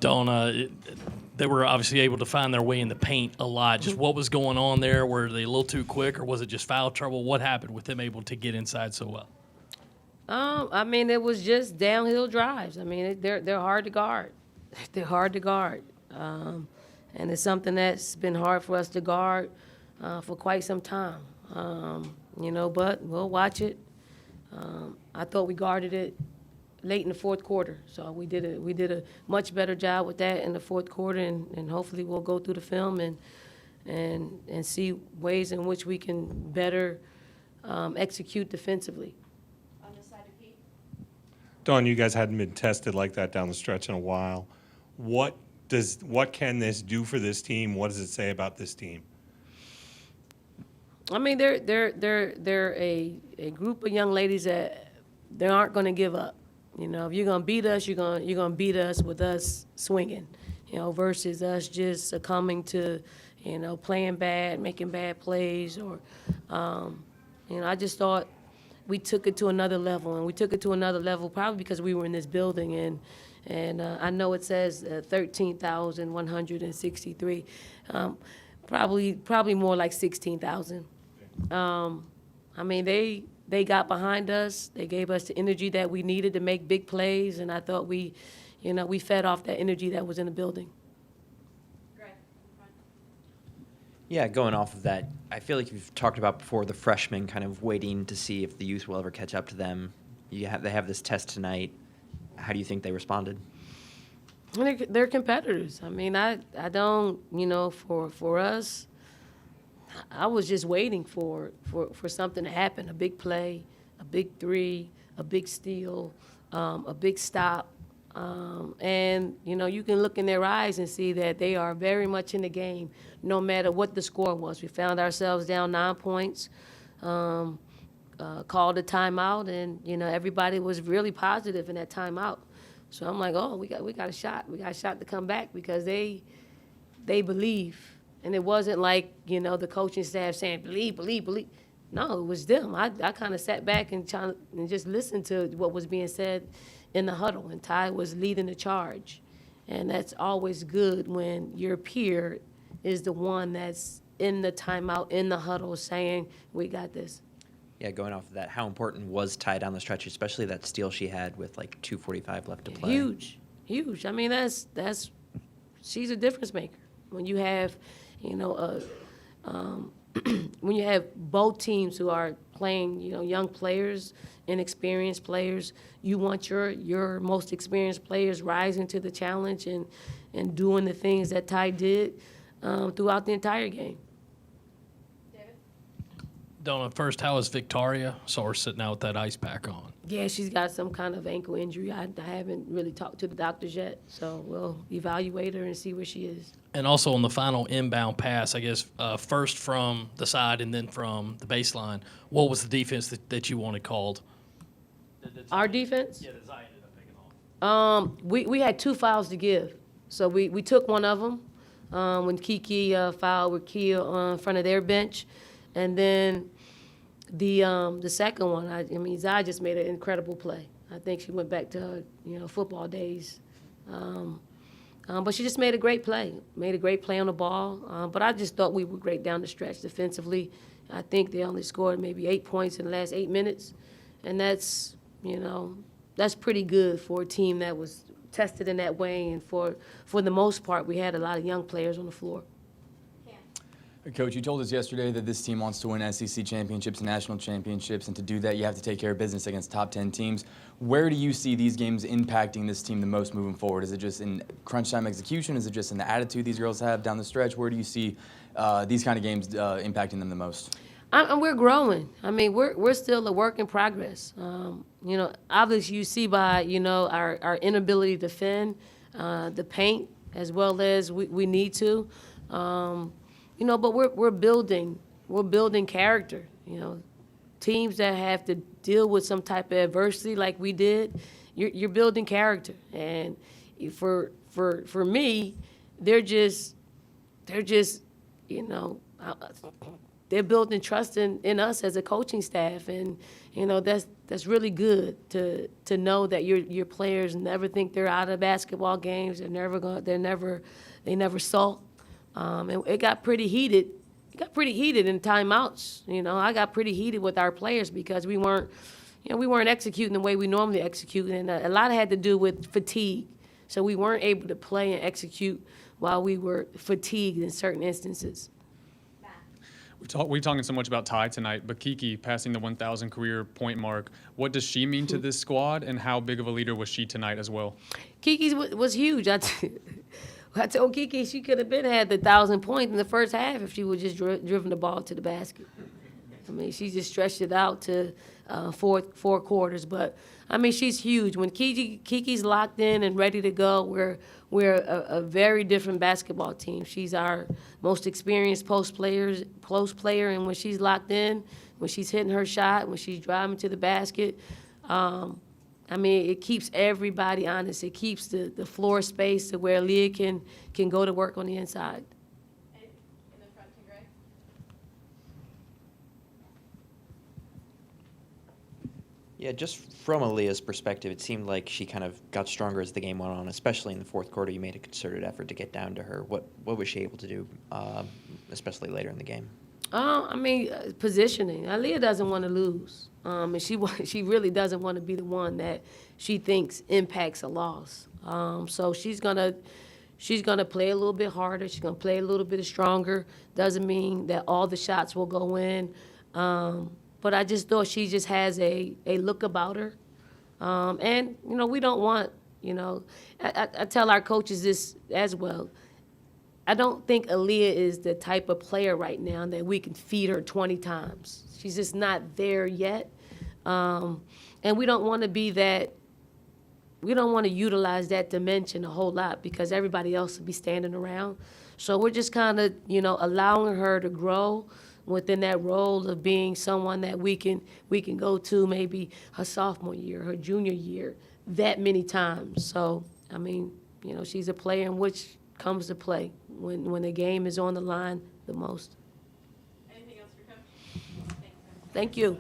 They were obviously able to find their way in the paint a lot. Just what was going on there? Were they a little too quick, or was it just foul trouble? What happened with them able to get inside so well? I mean, it was just downhill drives. I mean, they're hard to guard. They're hard to guard, and it's something that's been hard for us to guard for quite some time. But we'll watch it. I thought we guarded it late in the fourth quarter, so we did a much better job with that in the fourth quarter, and hopefully we'll go through the film and see ways in which we can better execute defensively. Dawn, you guys hadn't been tested like that down the stretch in a while. What can this do for this team? What does it say about this team? I mean, they're a group of young ladies that they aren't going to give up. If you're going to beat us, you're going to beat us with us swinging, versus us just succumbing to, playing bad, making bad plays, or, I just thought we took it to another level, and we took it to another level probably because we were in this building, and I know it says 13,163, probably more like 16,000. I mean, they got behind us. They gave us the energy that we needed to make big plays, and I thought we fed off that energy that was in the building. Yeah, going off of that, I feel like you've talked about before the freshmen kind of waiting to see if the youth will ever catch up to them. They have this test tonight. How do you think they responded? They're competitors. I mean, I don't, for us, I was just waiting for something to happen, a big play, a big three, a big steal, a big stop. And, you can look in their eyes and see that they are very much in the game, no matter what the score was. We found ourselves down 9 points, called a timeout, and, everybody was really positive in that timeout. So I'm like, oh, we got a shot. We got a shot to come back because they believe. And it wasn't like, the coaching staff saying, believe. No, it was them. I kind of sat back and just listened to what was being said in the huddle, and Ty was leading the charge. And that's always good when your peer is the one that's in the timeout, in the huddle, saying, we got this. Yeah, going off of that, how important was Ty down the stretch, especially that steal she had with like 2:45 left to play? Huge. I mean, she's a difference maker. When you have, when you have both teams who are playing, young players, inexperienced players, you want your most experienced players rising to the challenge and doing the things that Ty did throughout the entire game. Donna, first, how is Victoria? Saw her sitting out with that ice pack on. Yeah, she's got some kind of ankle injury. I haven't really talked to the doctors yet, so we'll evaluate her and see where she is. And also on the final inbound pass, I guess, first from the side and then from the baseline, what was the defense that you wanted called? Our defense? Yeah, that Zion ended up picking off. We had 2 fouls to give, so we took one of them when Kiki fouled with Kia in front of their bench, and then the second one. I mean, Zai just made an incredible play. I think she went back to her football days, but she just made a great play. Made a great play on the ball. But I just thought we were great down the stretch defensively. I think they only scored maybe 8 points in the last 8 minutes, and that's pretty good for a team that was tested in that way. And for the most part, we had a lot of young players on the floor. Coach, you told us yesterday that this team wants to win SEC championships and national championships, and to do that, you have to take care of business against top 10 teams. Where do you see these games impacting this team the most moving forward? Is it just in crunch time execution? Is it just in the attitude these girls have down the stretch? Where do you see these kind of games impacting them the most? And we're growing. I mean, we're still a work in progress. Obviously you see by, our inability to defend the paint as well as we need to. But we're building character. Teams that have to deal with some type of adversity like we did, you're building character. And for me, they're building trust in us as a coaching staff, and that's that's really good to know that your players never think they're out of basketball games. They never sulk. And it got pretty heated. It got pretty heated in timeouts. I got pretty heated with our players because we weren't executing the way we normally execute, and a lot had to do with fatigue. So we weren't able to play and execute while we were fatigued in certain instances. We're talking so much about Ty tonight, but Kiki passing the 1,000 career point mark. What does she mean to this squad, and how big of a leader was she tonight as well? Kiki was huge. I told Kiki she could have had the 1,000 points in the first half if she would just driven the ball to the basket. I mean, she just stretched it out to four quarters. But, I mean, she's huge. When Kiki's locked in and ready to go, we're a very different basketball team. She's our most experienced post player, and when she's locked in, when she's hitting her shot, when she's driving to the basket, I mean, it keeps everybody honest. It keeps the floor space to where Aliyah can go to work on the inside. In the front to Greg. Yeah, just from Aliyah's perspective, it seemed like she kind of got stronger as the game went on, especially in the fourth quarter. You made a concerted effort to get down to her. What was she able to do, especially later in the game? I mean, positioning. Aliyah doesn't want to lose, and she really doesn't want to be the one that she thinks impacts a loss. So she's gonna play a little bit harder. She's gonna play a little bit stronger. Doesn't mean that all the shots will go in, but I just thought she just has a look about her, and we don't want. I tell our coaches this as well. I don't think Aliyah is the type of player right now that we can feed her 20 times. She's just not there yet. And we don't want to be that, we don't want to utilize that dimension a whole lot because everybody else will be standing around. So we're just kind of, allowing her to grow within that role of being someone that we can go to maybe her sophomore year, her junior year, that many times. So, I mean, she's a player in which comes to play when the game is on the line the most. Anything else for Coach? Thanks. Thank you.